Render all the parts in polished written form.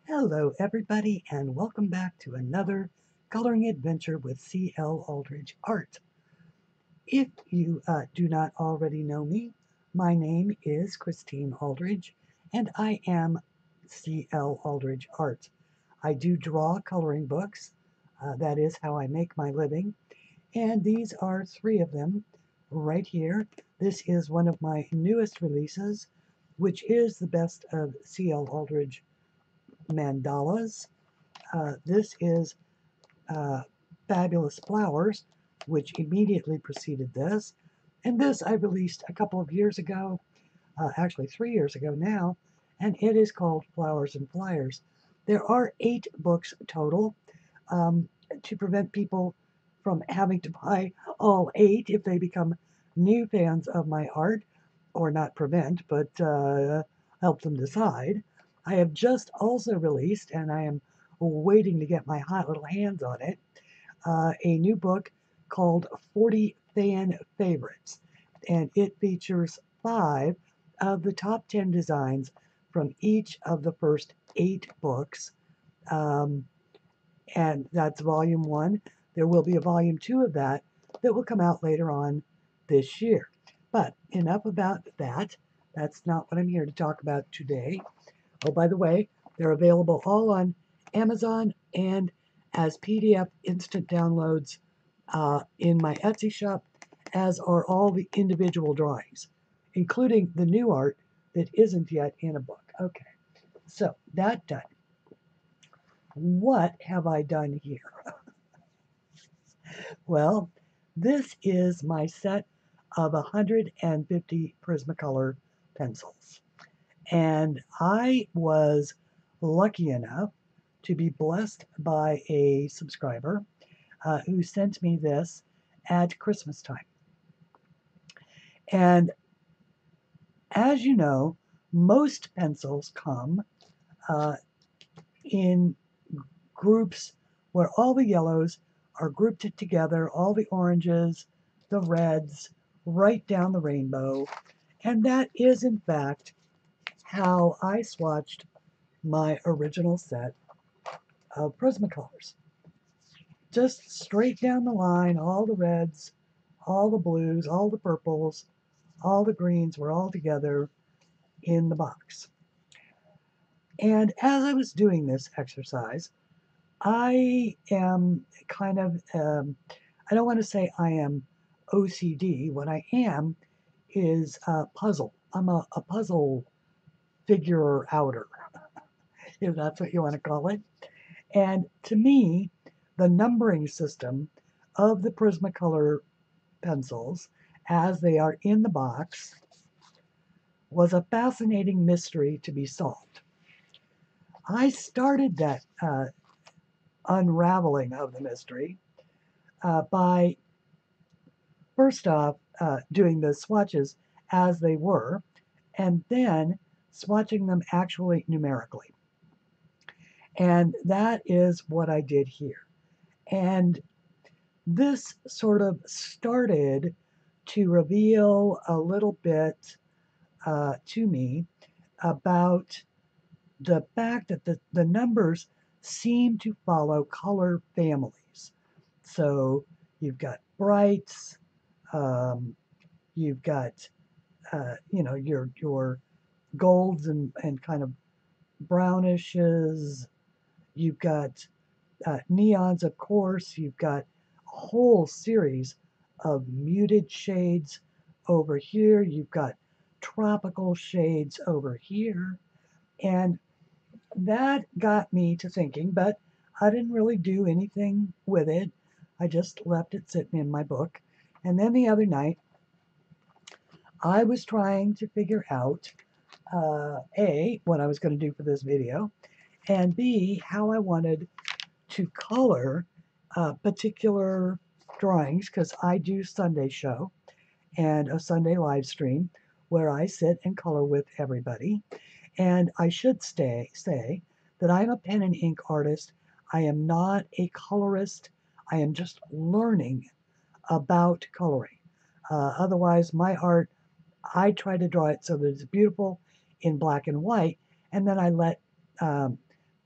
Hello, everybody, and welcome back to another coloring adventure with CLAldridge Art. If you do not already know me, my name is Christine Aldridge, and I am CLAldridge Art. I do draw coloring books. That is how I make my living, and these are three of them right here. This is one of my newest releases, which is the best of CLAldridge mandalas. This is Fabulous Flowers, which immediately preceded this. And this I released a couple of years ago, actually 3 years ago now, and it is called Flowers and Flyers. There are 8 books total um, to prevent people from having to buy all 8 if they become new fans of my art, or not prevent, but help them decide. I have just also released, and I am waiting to get my hot little hands on it, a new book called 40 Fan Favorites. And it features 5 of the top 10 designs from each of the first 8 books. Um, and that's volume 1. There will be a volume 2 of that that will come out later on this year. But enough about that. That's not what I'm here to talk about today. Oh, by the way, they're available all on Amazon and as PDF instant downloads in my Etsy shop, as are all the individual drawings, including the new art that isn't yet in a book. Okay, so that done. What have I done here? Well, this is my set of 150 Prismacolor pencils. And I was lucky enough to be blessed by a subscriber who sent me this at Christmas time. And as you know, most pencils come uh, in groups where all the yellows are grouped together, all the oranges, the reds, right down the rainbow. And that is, in fact, how I swatched my original set of Prismacolors. Just straight down the line, all the reds, all the blues, all the purples, all the greens were all together in the box. And as I was doing this exercise, I am kind of, I don't want to say I am OCD. What I am is puzzle. I'm a puzzle figure outer, if that's what you want to call it. And to me, the numbering system of the Prismacolor pencils, as they are in the box, was a fascinating mystery to be solved. I started that unraveling of the mystery by first off doing the swatches as they were, and then swatching them actually numerically. And that is what I did here. And this sort of started to reveal a little bit to me about the fact that the numbers seem to follow color families. So you've got brights, you've got your golds and kind of brownishes. You've got neons, of course. You've got a whole series of muted shades over here. You've got tropical shades over here. And that got me to thinking, but I didn't really do anything with it. I just left it sitting in my book. And then the other night, I was trying to figure out A, what I was going to do for this video, and B, how I wanted to color particular drawings, because I do Sunday show and a Sunday live stream where I sit and color with everybody. And I should say that I'm a pen and ink artist. I am not a colorist. I am just learning about coloring. Otherwise, my art, I try to draw it so that it's beautiful in black and white, and then I let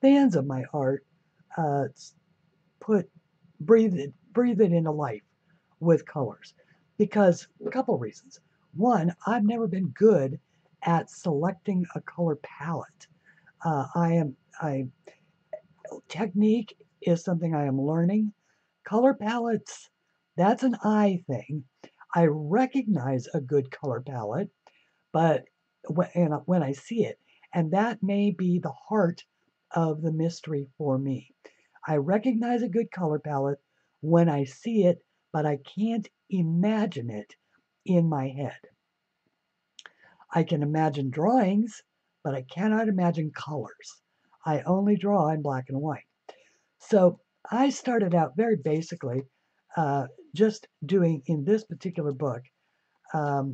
fans of my art uh, put breathe it into life with colors, because a couple of reasons. One, I've never been good at selecting a color palette. I technique is something I am learning. Color palettes, that's an eye thing. I recognize a good color palette, but when I see it, and that may be the heart of the mystery for me. I recognize a good color palette when I see it, but I can't imagine it in my head. I can imagine drawings, but I cannot imagine colors. I only draw in black and white. So I started out very basically, just doing in this particular book, um,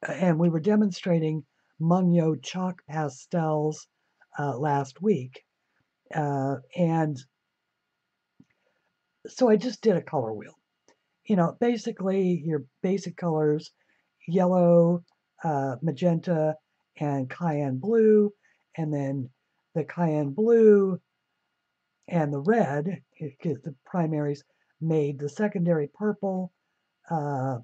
and we were demonstrating Mungyo chalk pastels last week. And so I just did a color wheel. Basically your basic colors, yellow, magenta, and cayenne blue, and then the cayenne blue and the red, because the primaries made the secondary purple, uh,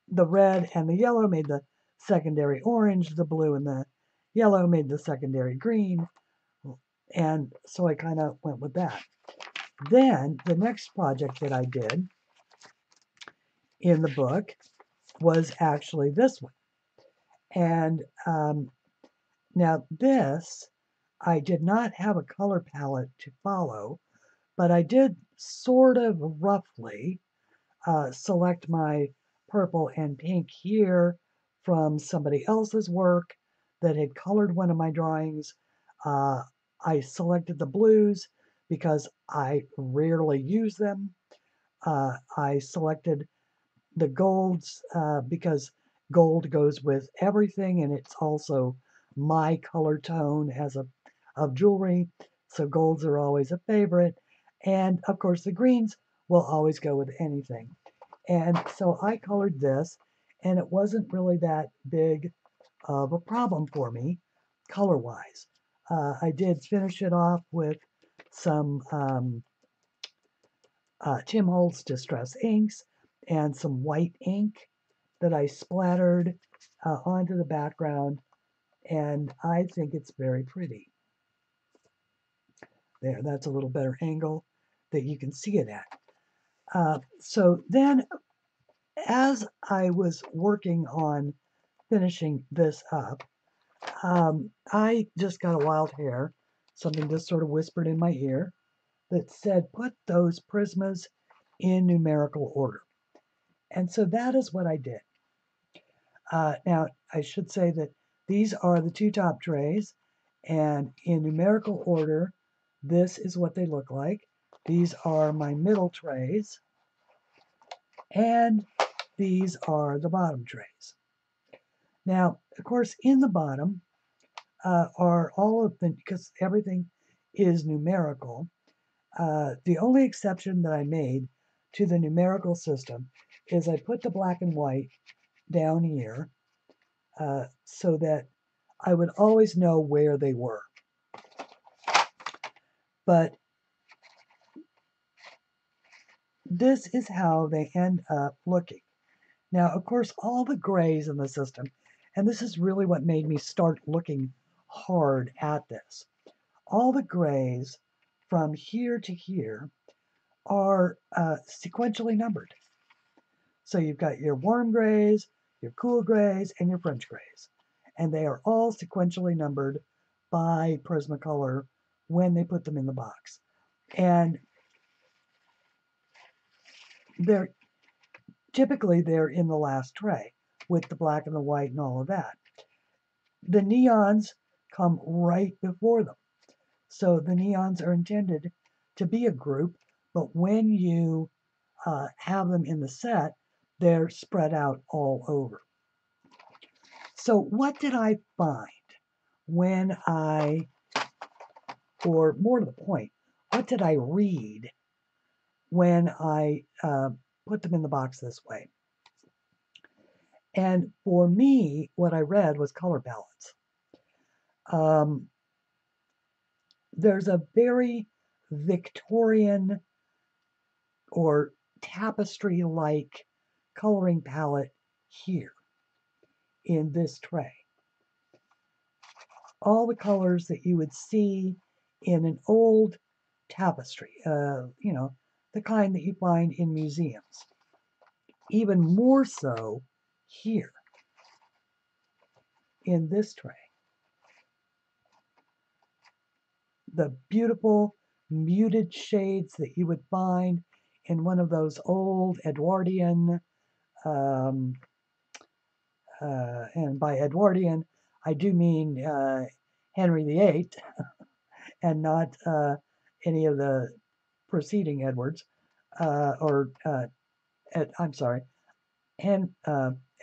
the red and the yellow made the secondary orange, the blue and the yellow made the secondary green, and so I kind of went with that. Then the next project that I did in the book was actually this one. And now this, I did not have a color palette to follow, but I did sort of roughly select my purple and pink here from somebody else's work that had colored one of my drawings. I selected the blues because I rarely use them. I selected the golds because gold goes with everything, and it's also my color tone of jewelry. So golds are always a favorite. And of course, the greens will always go with anything. And so I colored this, and it wasn't really that big of a problem for me color-wise. I did finish it off with some Tim Holtz Distress inks and some white ink that I splattered onto the background, and I think it's very pretty. There, that's a little better angle that you can see it at. So then, as I was working on finishing this up, I just got a wild hair. Something just sort of whispered in my ear that said, put those prismas in numerical order. And so that is what I did. Now, I should say that these are the two top trays, and in numerical order, this is what they look like. These are my middle trays, and these are the bottom trays. Now, of course, in the bottom are all of the, because everything is numerical, the only exception that I made to the numerical system is I put the black and white down here so that I would always know where they were. But this is how they end up looking. Now, of course, all the grays in the system, and this is really what made me start looking hard at this, all the grays from here to here are sequentially numbered. So you've got your warm grays, your cool grays, and your French grays. And they are all sequentially numbered by Prismacolor when they put them in the box. And they're typically they're in the last tray with the black and the white and all of that. The neons come right before them. So the neons are intended to be a group, but when you have them in the set, they're spread out all over. So what did I find when or more to the point, what did I read when I put them in the box this way? And for me, what I read was color palettes. Um, there's a very Victorian or tapestry-like coloring palette here in this tray. All the colors that you would see in an old tapestry, the kind that you find in museums. Even more so here in this tray. The beautiful muted shades that you would find in one of those old Edwardian, um, and by Edwardian, I do mean Henry VIII and not any of the preceding Edwards, I'm sorry, you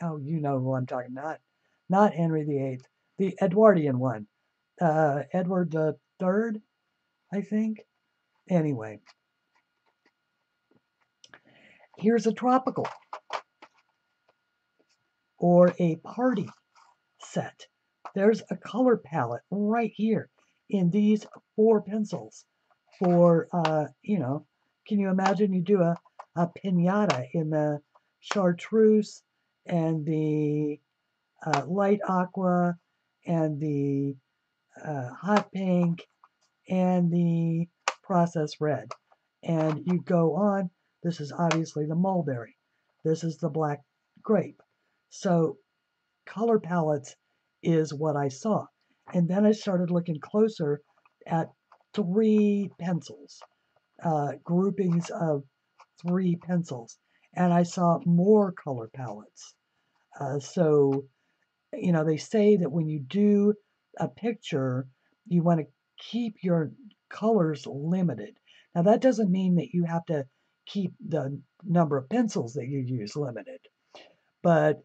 know who I'm talking about, not Henry VIII, the Edwardian one, Edward the Third, I think. Anyway, here's a tropical or a party set. There's a color palette right here in these 4 pencils for, can you imagine you do a pinata in the chartreuse and the light aqua and the hot pink and the processed red. And you go on, this is obviously the mulberry. This is the black grape. So color palettes is what I saw. And then I started looking closer at 3 pencils, groupings of 3 pencils. And I saw more color palettes. So they say that when you do a picture, you want to keep your colors limited. Now, that doesn't mean that you have to keep the number of pencils that you use limited, but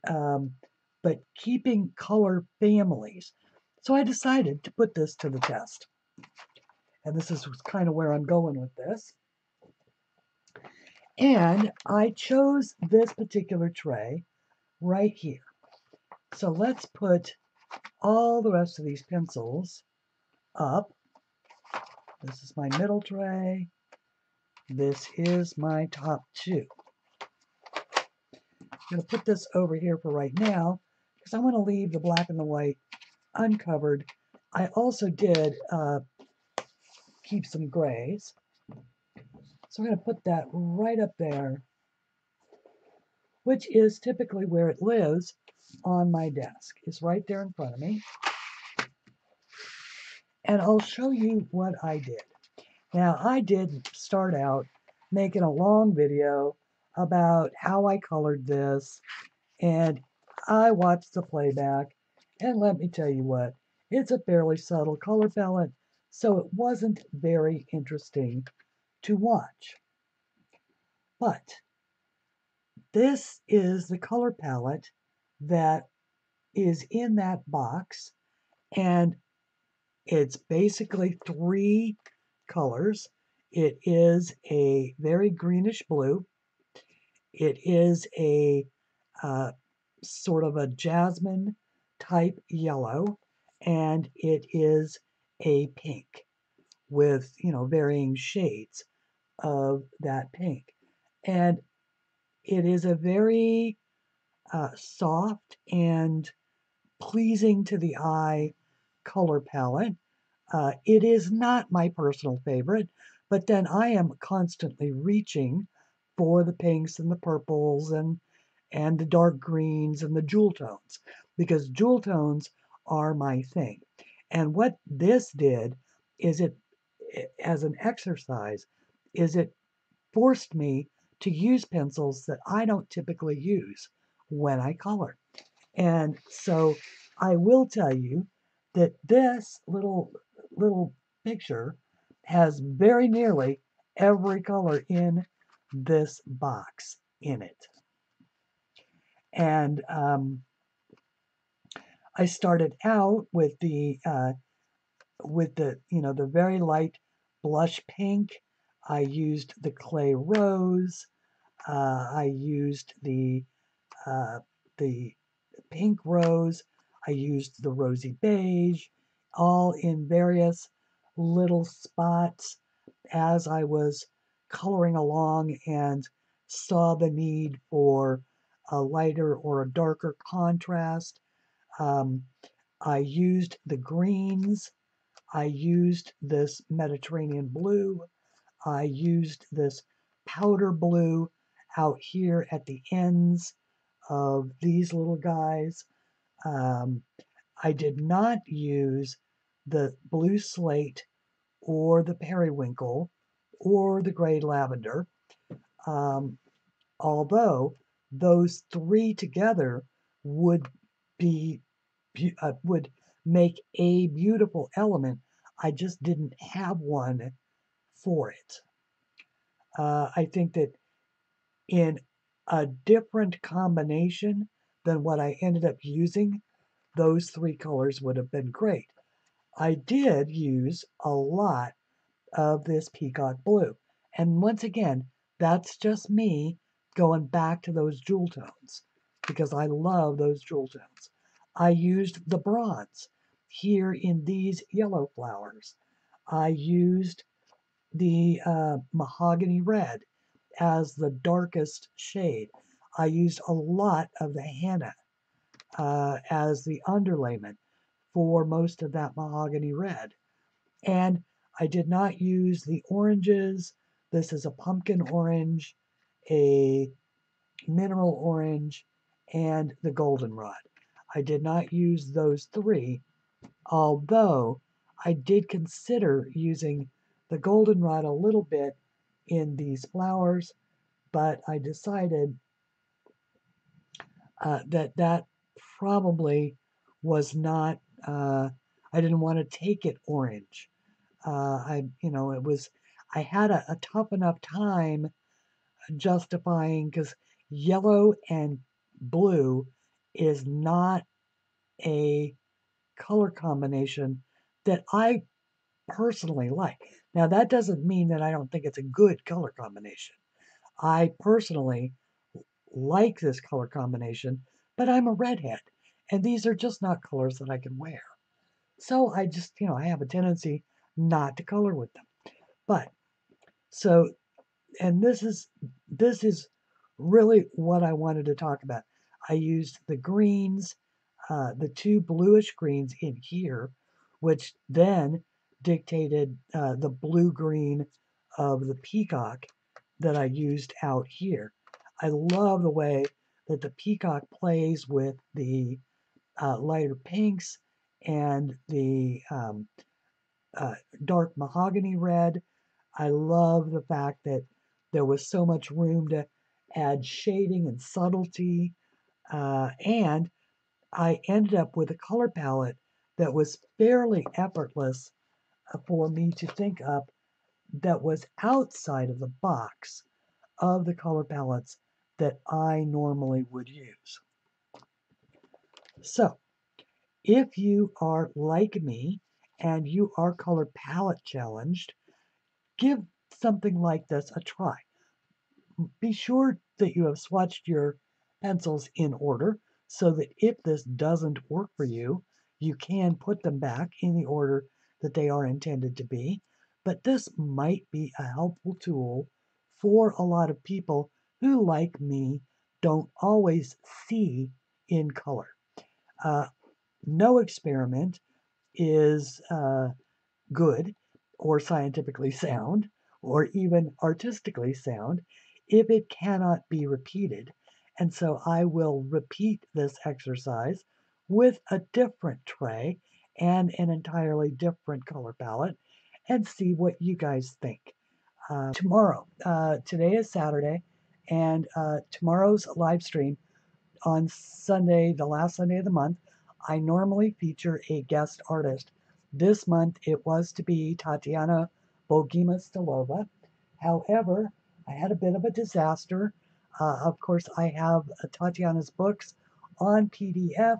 keeping color families. So I decided to put this to the test. And this is kind of where I'm going with this. And I chose this particular tray right here. So let's put all the rest of these pencils up. This is my middle tray. This is my top 2. I'm going to put this over here for right now because I want to leave the black and the white uncovered. I also did keep some grays. So I'm going to put that right up there, which is typically where it lives on my desk. It's right there in front of me. And I'll show you what I did. Now, I did start out making a long video about how I colored this, and I watched the playback, and let me tell you what, it's a fairly subtle color palette, so it wasn't very interesting to watch. But this is the color palette that is in that box, and it's basically 3 colors. It is a very greenish blue. It is a sort of a jasmine type yellow, and it is a pink with, varying shades of that pink. And it is a very soft and pleasing to the eye color palette. It is not my personal favorite, but then I am constantly reaching for the pinks and the purples and the dark greens and the jewel tones, because jewel tones are my thing. And what this did is as an exercise, is it forced me to use pencils that I don't typically use when I color. And so I will tell you that this little picture has very nearly every color in this box in it. And I started out with the the very light blush pink. I used the clay rose. I used the pink rose. I used the rosy beige. all in various little spots as I was coloring along and saw the need for a lighter or a darker contrast. Um, I used the greens. I used this Mediterranean blue. I used this powder blue out here at the ends of these little guys. Um, I did not use the blue slate or the periwinkle or the gray lavender, um, although those three together would be would make a beautiful element. I just didn't have one for it. I think that in a different combination than what I ended up using, those three colors would have been great. I did use a lot of this peacock blue. And once again, that's just me going back to those jewel tones because I love those jewel tones. I used the bronze here in these yellow flowers. I used the mahogany red as the darkest shade. I used a lot of the henna as the underlayment for most of that mahogany red. And I did not use the oranges. This is a pumpkin orange, a mineral orange, and the goldenrod. I did not use those three, although I did consider using the goldenrod a little bit in these flowers, but I decided that probably was not, I didn't want to take it orange. It was, I had a tough enough time justifying because yellow and blue is not a color combination that I personally like. Now, that doesn't mean that I don't think it's a good color combination. I personally like this color combination, but I'm a redhead, and these are just not colors that I can wear. So I just, I have a tendency not to color with them. But so, and this is really what I wanted to talk about. I used the greens, the two bluish greens in here, which then dictated the blue green of the peacock that I used out here. I love the way that the peacock plays with the lighter pinks and the dark mahogany red. I love the fact that there was so much room to add shading and subtlety. And I ended up with a color palette that was fairly effortless for me to think up that was outside of the box of the color palettes that I normally would use. So, if you are like me and you are color palette challenged, give something like this a try. Be sure that you have swatched your pencils in order so that if this doesn't work for you, you can put them back in the order that they are intended to be. But this might be a helpful tool for a lot of people who, like me, don't always see in color. Uh, no experiment is good or scientifically sound or even artistically sound if it cannot be repeated. And so I will repeat this exercise with a different tray and an entirely different color palette and see what you guys think. Tomorrow, today is Saturday, and tomorrow's live stream on Sunday, the last Sunday of the month, I normally feature a guest artist. This month it was to be Tatiana Bogima Stilova. However, I had a bit of a disaster. Of course, I have Tatiana's books on PDF.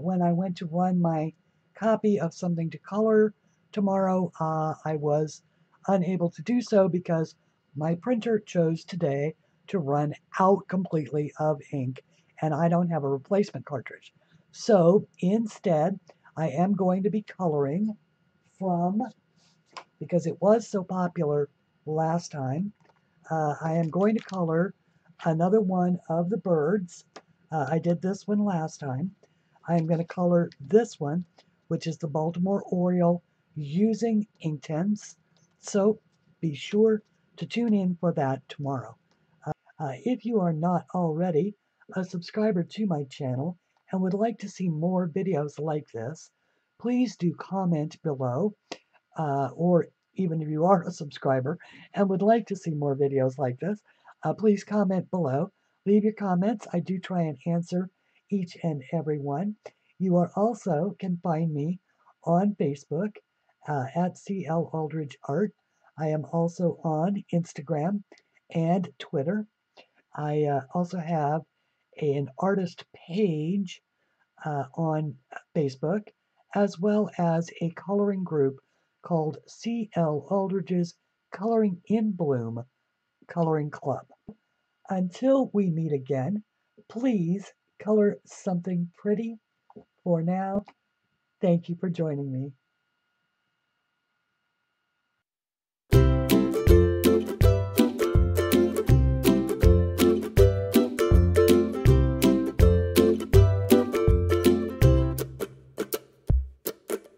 When I went to run my copy of Something to Color tomorrow, I was unable to do so because my printer chose today to run out completely of ink and I don't have a replacement cartridge. So instead, I am going to be coloring from, because it was so popular last time, I am going to color another one of the birds. I did this one last time. I am going to color this one, which is the Baltimore Oriole, using Inktense. So be sure to tune in for that tomorrow. If you are not already a subscriber to my channel and would like to see more videos like this, please do comment below, or even if you are a subscriber and would like to see more videos like this, please comment below. Leave your comments. I do try and answer each and every one. You are also can find me on Facebook at CLAldridge Art. I am also on Instagram and Twitter. I also have an artist page on Facebook, as well as a coloring group called CLAldridges Coloring in Bloom Coloring Club. Until we meet again, please color something pretty. For now, thank you for joining me.